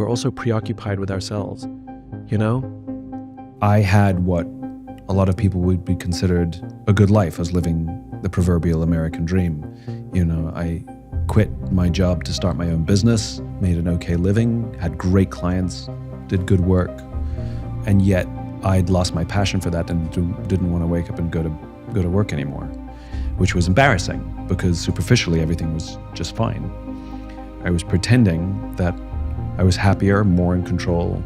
we're also preoccupied with ourselves, you know? I had what a lot of people would be considered a good life. I was living the proverbial American dream. You know, I quit my job to start my own business, made an okay living, had great clients, did good work, and yet I'd lost my passion for that and didn't want to wake up and go to work anymore, which was embarrassing because superficially everything was just fine. I was pretending that I was happier, more in control,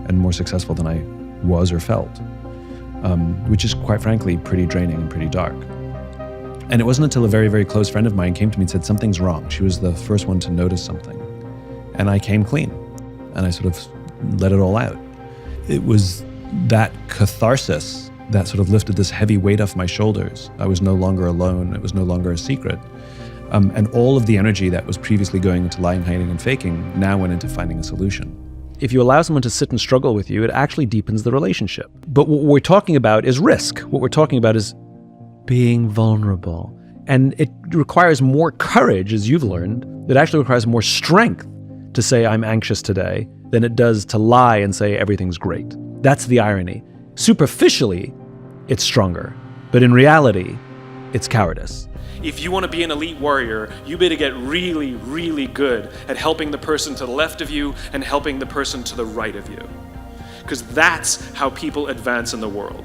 and more successful than I was or felt, which is quite frankly pretty draining and pretty dark. And it wasn't until a very, very close friend of mine came to me and said, something's wrong. She was the first one to notice something. And I came clean and I sort of let it all out. It was that catharsis that sort of lifted this heavy weight off my shoulders. I was no longer alone. It was no longer a secret. And all of the energy that was previously going into lying, hiding, and faking now went into finding a solution. If you allow someone to sit and struggle with you, it actually deepens the relationship. But what we're talking about is risk. What we're talking about is being vulnerable. And it requires more courage, as you've learned. It actually requires more strength to say, I'm anxious today, than it does to lie and say everything's great. That's the irony. Superficially, it's stronger. But in reality, it's cowardice. If you want to be an elite warrior, you better get really, really good at helping the person to the left of you and helping the person to the right of you. Because that's how people advance in the world.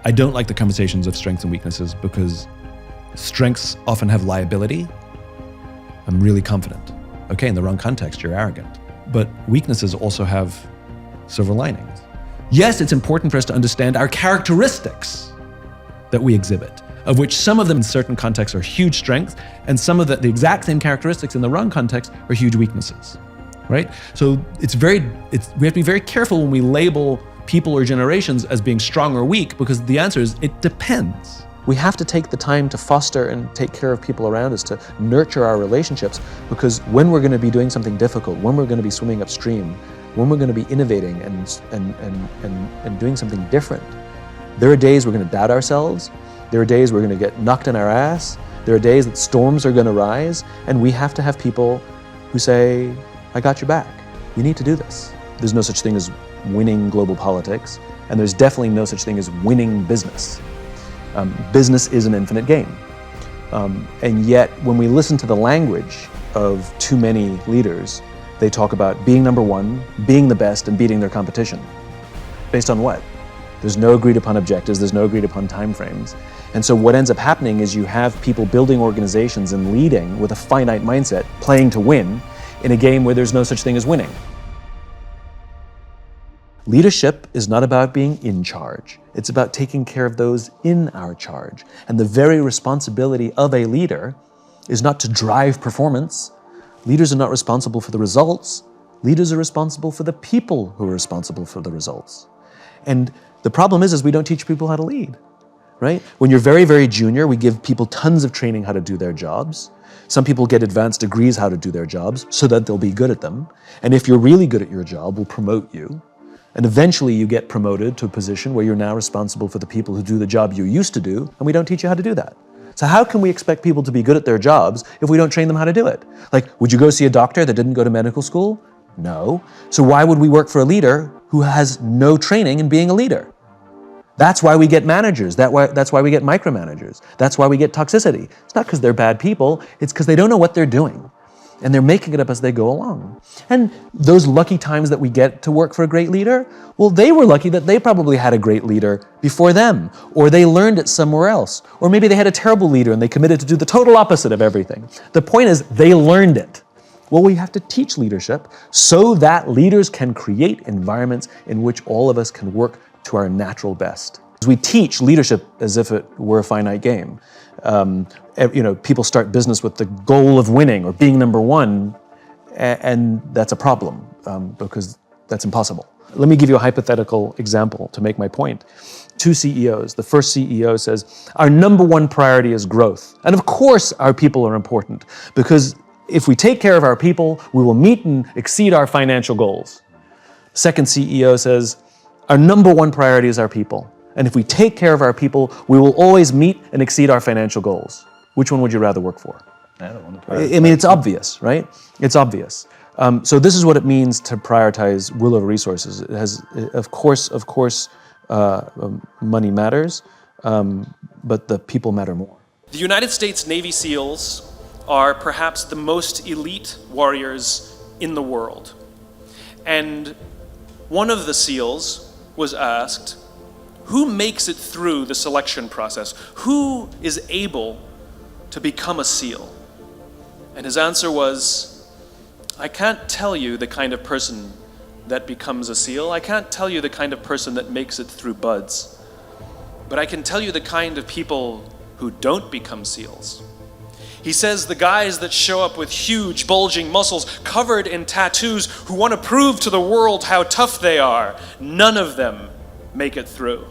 I don't like the conversations of strengths and weaknesses because strengths often have liability. I'm really confident. Okay, in the wrong context, you're arrogant. But weaknesses also have silver linings. Yes, it's important for us to understand our characteristics that we exhibit, of which some of them in certain contexts are huge strengths, and some of the exact same characteristics in the wrong context are huge weaknesses, right? So we have to be very careful when we label people or generations as being strong or weak, because the answer is, it depends. We have to take the time to foster and take care of people around us, to nurture our relationships, because when we're going to be doing something difficult, when we're going to be swimming upstream, when we're going to be innovating and doing something different, there are days we're going to doubt ourselves. There are days we're going to get knocked in our ass. There are days that storms are going to rise, and we have to have people who say, I got your back. You need to do this. There's no such thing as winning global politics, and there's definitely no such thing as winning business. Business is an infinite game. And yet, when we listen to the language of too many leaders, they talk about being number one, being the best, and beating their competition. Based on what? There's no agreed upon objectives, there's no agreed upon timeframes. And so what ends up happening is you have people building organizations and leading with a finite mindset, playing to win, in a game where there's no such thing as winning. Leadership is not about being in charge. It's about taking care of those in our charge. And the very responsibility of a leader is not to drive performance. Leaders are not responsible for the results. Leaders are responsible for the people who are responsible for the results. And the problem is we don't teach people how to lead, right? When you're very, very junior, we give people tons of training how to do their jobs. Some people get advanced degrees how to do their jobs so that they'll be good at them. And if you're really good at your job, we'll promote you. And eventually you get promoted to a position where you're now responsible for the people who do the job you used to do, and we don't teach you how to do that. So how can we expect people to be good at their jobs if we don't train them how to do it? Like, would you go see a doctor that didn't go to medical school? No. So why would we work for a leader who has no training in being a leader? That's why we get managers. That's why we get micromanagers. That's why we get toxicity. It's not because they're bad people. It's because they don't know what they're doing. And they're making it up as they go along. And those lucky times that we get to work for a great leader, well, they were lucky that they probably had a great leader before them, or they learned it somewhere else, or maybe they had a terrible leader and they committed to do the total opposite of everything. The point is, they learned it. Well, we have to teach leadership so that leaders can create environments in which all of us can work to our natural best. We teach leadership as if it were a finite game. People start business with the goal of winning or being number one, and that's a problem because that's impossible. Let me give you a hypothetical example to make my point. Two CEOs. The first CEO says, our number one priority is growth. And of course, our people are important because if we take care of our people, we will meet and exceed our financial goals. Second CEO says, our number one priority is our people. And if we take care of our people, we will always meet and exceed our financial goals. Which one would you rather work for? I don't want to. I mean, it's obvious, right? It's obvious. So this is what it means to prioritize will over resources. It has, of course, money matters, but the people matter more. The United States Navy SEALs are perhaps the most elite warriors in the world. And one of the SEALs was asked, who makes it through the selection process? Who is able to become a SEAL? And his answer was, I can't tell you the kind of person that becomes a SEAL. I can't tell you the kind of person that makes it through BUD/S. But I can tell you the kind of people who don't become SEALs. He says the guys that show up with huge, bulging muscles, covered in tattoos, who want to prove to the world how tough they are, none of them make it through.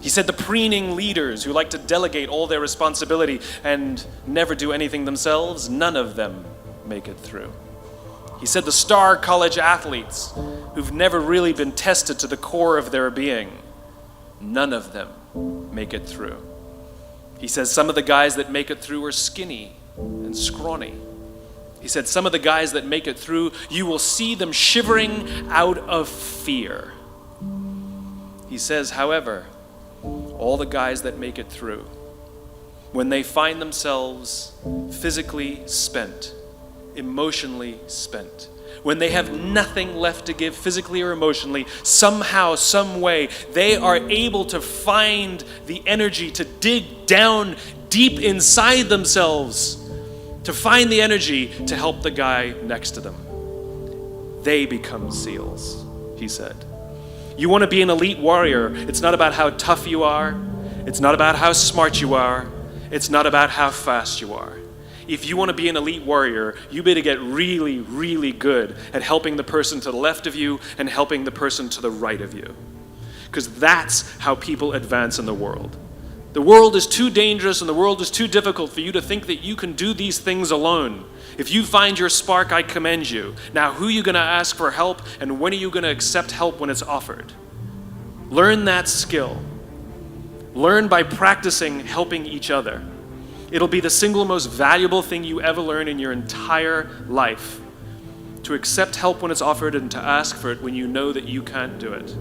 He said the preening leaders who like to delegate all their responsibility and never do anything themselves, none of them make it through. He said the star college athletes who've never really been tested to the core of their being, none of them make it through. He says some of the guys that make it through are skinny and scrawny. He said some of the guys that make it through, you will see them shivering out of fear. He says, however, all the guys that make it through, when they find themselves physically spent, emotionally spent, when they have nothing left to give physically or emotionally, somehow, some way, they are able to find the energy to dig down deep inside themselves, to find the energy to help the guy next to them. They become SEALs, he said. You want to be an elite warrior. It's not about how tough you are. It's not about how smart you are. It's not about how fast you are. If you want to be an elite warrior, you better get really, really good at helping the person to the left of you and helping the person to the right of you. Because that's how people advance in the world. The world is too dangerous and the world is too difficult for you to think that you can do these things alone. If you find your spark, I commend you. Now, who are you going to ask for help, and when are you going to accept help when it's offered? Learn that skill. Learn by practicing helping each other. It'll be the single most valuable thing you ever learn in your entire life. To accept help when it's offered and to ask for it when you know that you can't do it.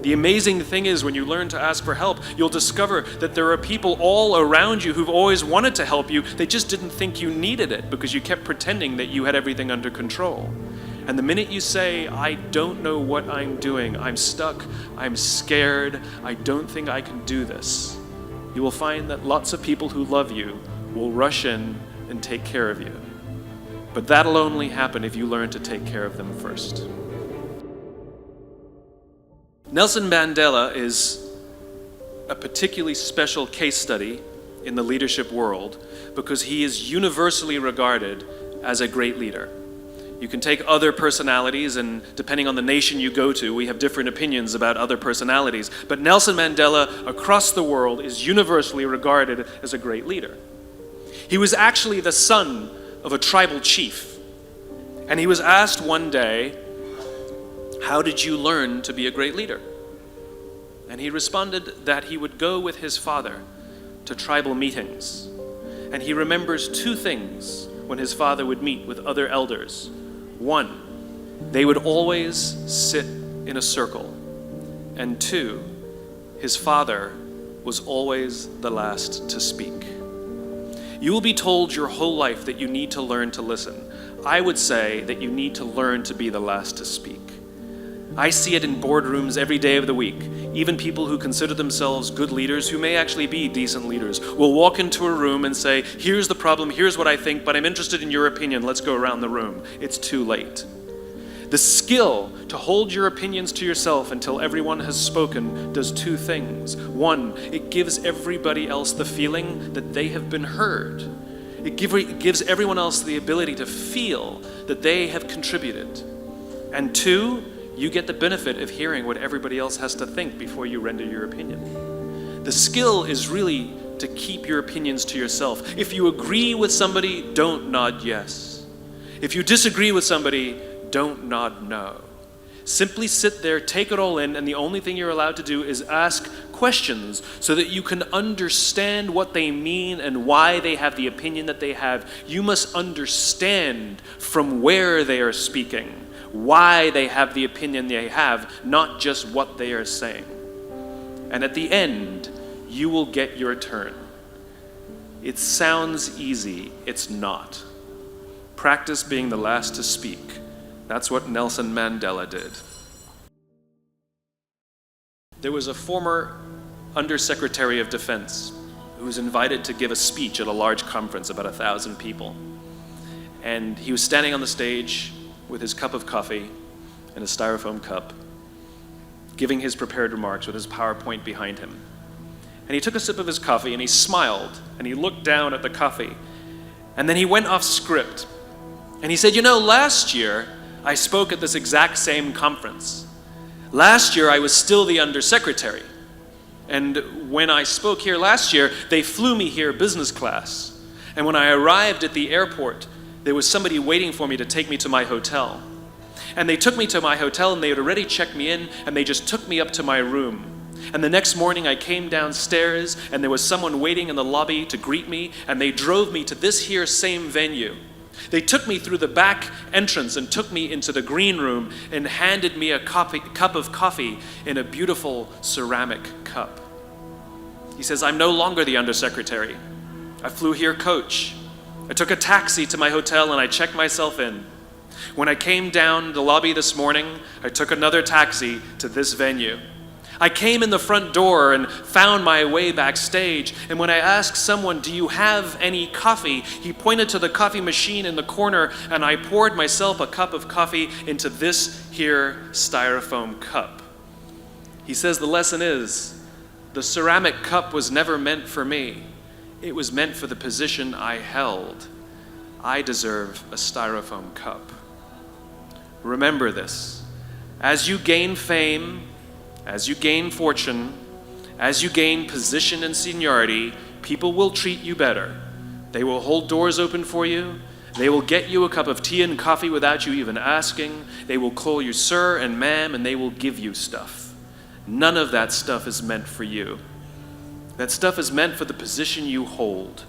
The amazing thing is when you learn to ask for help, you'll discover that there are people all around you who've always wanted to help you. They just didn't think you needed it because you kept pretending that you had everything under control. And the minute you say, I don't know what I'm doing, I'm stuck, I'm scared, I don't think I can do this, you will find that lots of people who love you will rush in and take care of you. But that'll only happen if you learn to take care of them first. Nelson Mandela is a particularly special case study in the leadership world because he is universally regarded as a great leader. You can take other personalities, and depending on the nation you go to, we have different opinions about other personalities. But Nelson Mandela, across the world, is universally regarded as a great leader. He was actually the son of a tribal chief. And he was asked one day, how did you learn to be a great leader? And he responded that he would go with his father to tribal meetings. And he remembers two things when his father would meet with other elders. One, they would always sit in a circle. And two, his father was always the last to speak. You will be told your whole life that you need to learn to listen. I would say that you need to learn to be the last to speak. I see it in boardrooms every day of the week. Even people who consider themselves good leaders, who may actually be decent leaders, will walk into a room and say, here's the problem, here's what I think, but I'm interested in your opinion, let's go around the room. It's too late. The skill to hold your opinions to yourself until everyone has spoken does two things. One, it gives everybody else the feeling that they have been heard. It gives everyone else the ability to feel that they have contributed. And two, you get the benefit of hearing what everybody else has to think before you render your opinion. The skill is really to keep your opinions to yourself. If you agree with somebody, don't nod yes. If you disagree with somebody, don't nod no. Simply sit there, take it all in, and the only thing you're allowed to do is ask questions so that you can understand what they mean and why they have the opinion that they have. You must understand from where they are speaking, why they have the opinion they have, not just what they are saying. And at the end, you will get your turn. It sounds easy, it's not. Practice being the last to speak. That's what Nelson Mandela did. There was a former Undersecretary of Defense who was invited to give a speech at a large conference, about 1,000 people. And he was standing on the stage with his cup of coffee and a styrofoam cup, giving his prepared remarks with his PowerPoint behind him. And he took a sip of his coffee and he smiled and he looked down at the coffee. And then he went off script. And he said, last year I spoke at this exact same conference. Last year I was still the undersecretary. And when I spoke here last year, they flew me here business class. And when I arrived at the airport, there was somebody waiting for me to take me to my hotel. And they took me to my hotel and they had already checked me in and they just took me up to my room. And the next morning I came downstairs and there was someone waiting in the lobby to greet me, and they drove me to this here same venue. They took me through the back entrance and took me into the green room and handed me a cup of coffee in a beautiful ceramic cup. He says, I'm no longer the undersecretary. I flew here coach. I took a taxi to my hotel and I checked myself in. When I came down the lobby this morning, I took another taxi to this venue. I came in the front door and found my way backstage, and when I asked someone, do you have any coffee? He pointed to the coffee machine in the corner, and I poured myself a cup of coffee into this here styrofoam cup. He says the lesson is, the ceramic cup was never meant for me. It was meant for the position I held. I deserve a styrofoam cup. Remember this. As you gain fame, as you gain fortune, as you gain position and seniority, people will treat you better. They will hold doors open for you. They will get you a cup of tea and coffee without you even asking. They will call you sir and ma'am, and they will give you stuff. None of that stuff is meant for you. That stuff is meant for the position you hold.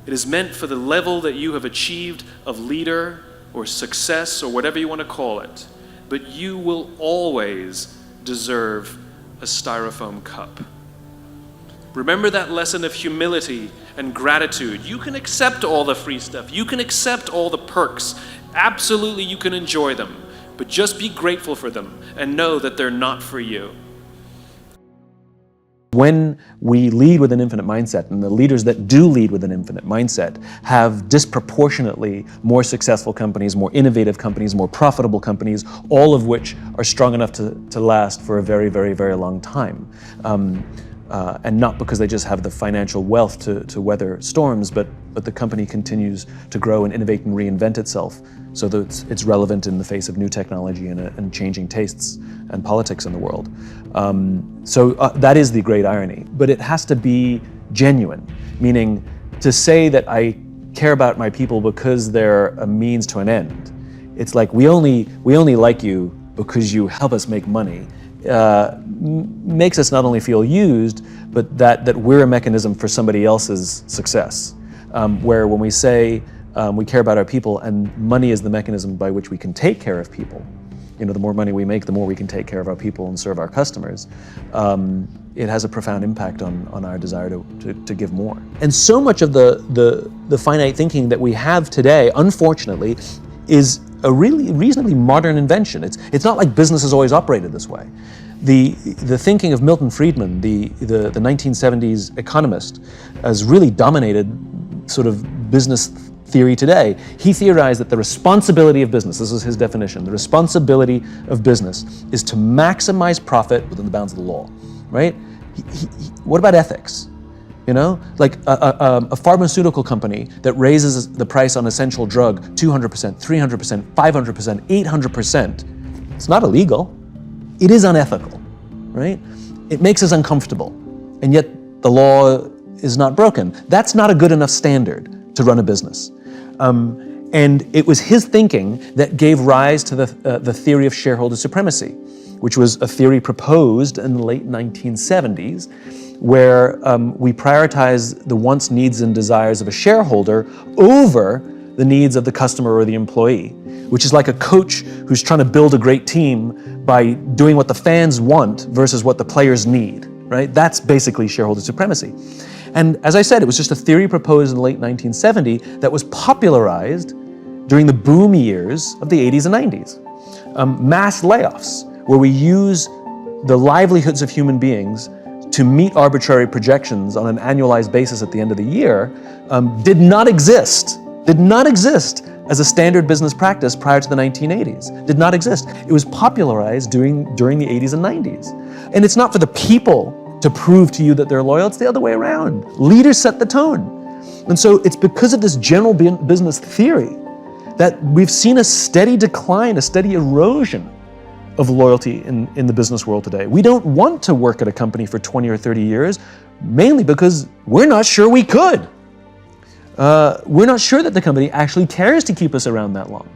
It is meant for the level that you have achieved of leader or success or whatever you want to call it. But you will always deserve a styrofoam cup. Remember that lesson of humility and gratitude. You can accept all the free stuff. You can accept all the perks. Absolutely, you can enjoy them. But just be grateful for them and know that they're not for you. When we lead with an infinite mindset, and the leaders that do lead with an infinite mindset have disproportionately more successful companies, more innovative companies, more profitable companies, all of which are strong enough to last for a very, very, very long time. And not because they just have the financial wealth to weather storms, but the company continues to grow and innovate and reinvent itself so that it's relevant in the face of new technology and changing tastes and politics in the world. So that is the great irony, but it has to be genuine, meaning to say that I care about my people because they're a means to an end. It's like we only like you because you help us make money. Makes us not only feel used, but that we're a mechanism for somebody else's success. Where when we say we care about our people and money is the mechanism by which we can take care of people, the more money we make, the more we can take care of our people and serve our customers. It has a profound impact on our desire to give more. And so much of the finite thinking that we have today, unfortunately, is a really reasonably modern invention. It's not like business has always operated this way. The thinking of Milton Friedman, the 1970s economist, has really dominated sort of business theory today. He theorized that the responsibility of business, this is his definition, the responsibility of business is to maximize profit within the bounds of the law, right? What about ethics? Like a pharmaceutical company that raises the price on essential drug 200%, 300%, 500%, 800%, it's not illegal. It is unethical, right? It makes us uncomfortable, and yet the law is not broken. That's not a good enough standard to run a business. And it was his thinking that gave rise to the theory of shareholder supremacy, which was a theory proposed in the late 1970s, where we prioritize the wants, needs, and desires of a shareholder over the needs of the customer or the employee, which is like a coach who's trying to build a great team by doing what the fans want versus what the players need, right? That's basically shareholder supremacy. And as I said, it was just a theory proposed in the late 1970 that was popularized during the boom years of the 80s and 90s. Mass layoffs, where we use the livelihoods of human beings to meet arbitrary projections on an annualized basis at the end of the year, did not exist as a standard business practice prior to the 1980s. Did not exist. It was popularized during the 80s and 90s. And it's not for the people to prove to you that they're loyal, it's the other way around. Leaders set the tone. And so it's because of this general business theory that we've seen a steady decline, a steady erosion of loyalty in the business world today. We don't want to work at a company for 20 or 30 years, mainly because we're not sure we could. We're not sure that the company actually cares to keep us around that long.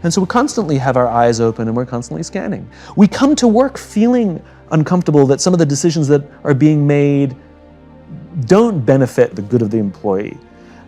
And so we constantly have our eyes open and we're constantly scanning. We come to work feeling uncomfortable that some of the decisions that are being made don't benefit the good of the employee,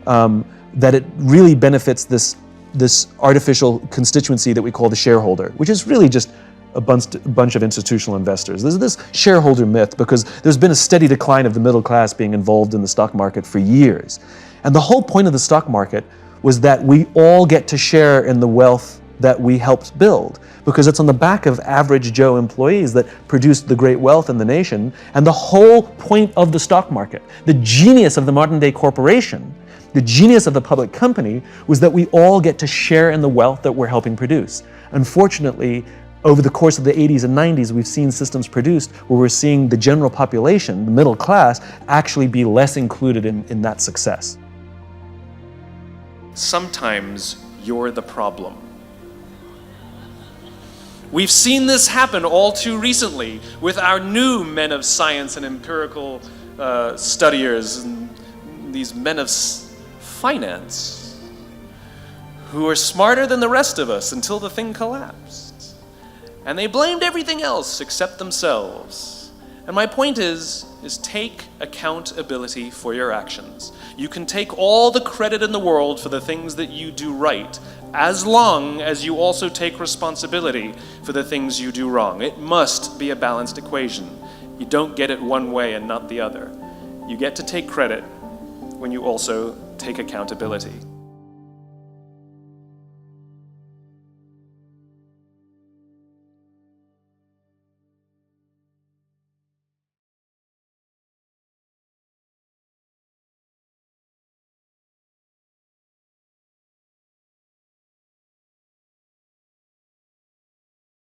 that it really benefits this artificial constituency that we call the shareholder, which is really just a bunch of institutional investors. There's this shareholder myth because there's been a steady decline of the middle class being involved in the stock market for years. And the whole point of the stock market was that we all get to share in the wealth that we helped build, because it's on the back of average Joe employees that produced the great wealth in the nation. And the whole point of the stock market, the genius of the modern day corporation, the genius of the public company, was that we all get to share in the wealth that we're helping produce. Unfortunately, over the course of the 80s and 90s, we've seen systems produced where we're seeing the general population, the middle class, actually be less included in that success. Sometimes you're the problem. We've seen this happen all too recently with our new men of science and empirical studiers, and these men of finance who are smarter than the rest of us until the thing collapsed. And they blamed everything else except themselves. And my point is take accountability for your actions. You can take all the credit in the world for the things that you do right, as long as you also take responsibility for the things you do wrong. It must be a balanced equation. You don't get it one way and not the other. You get to take credit when you also take accountability.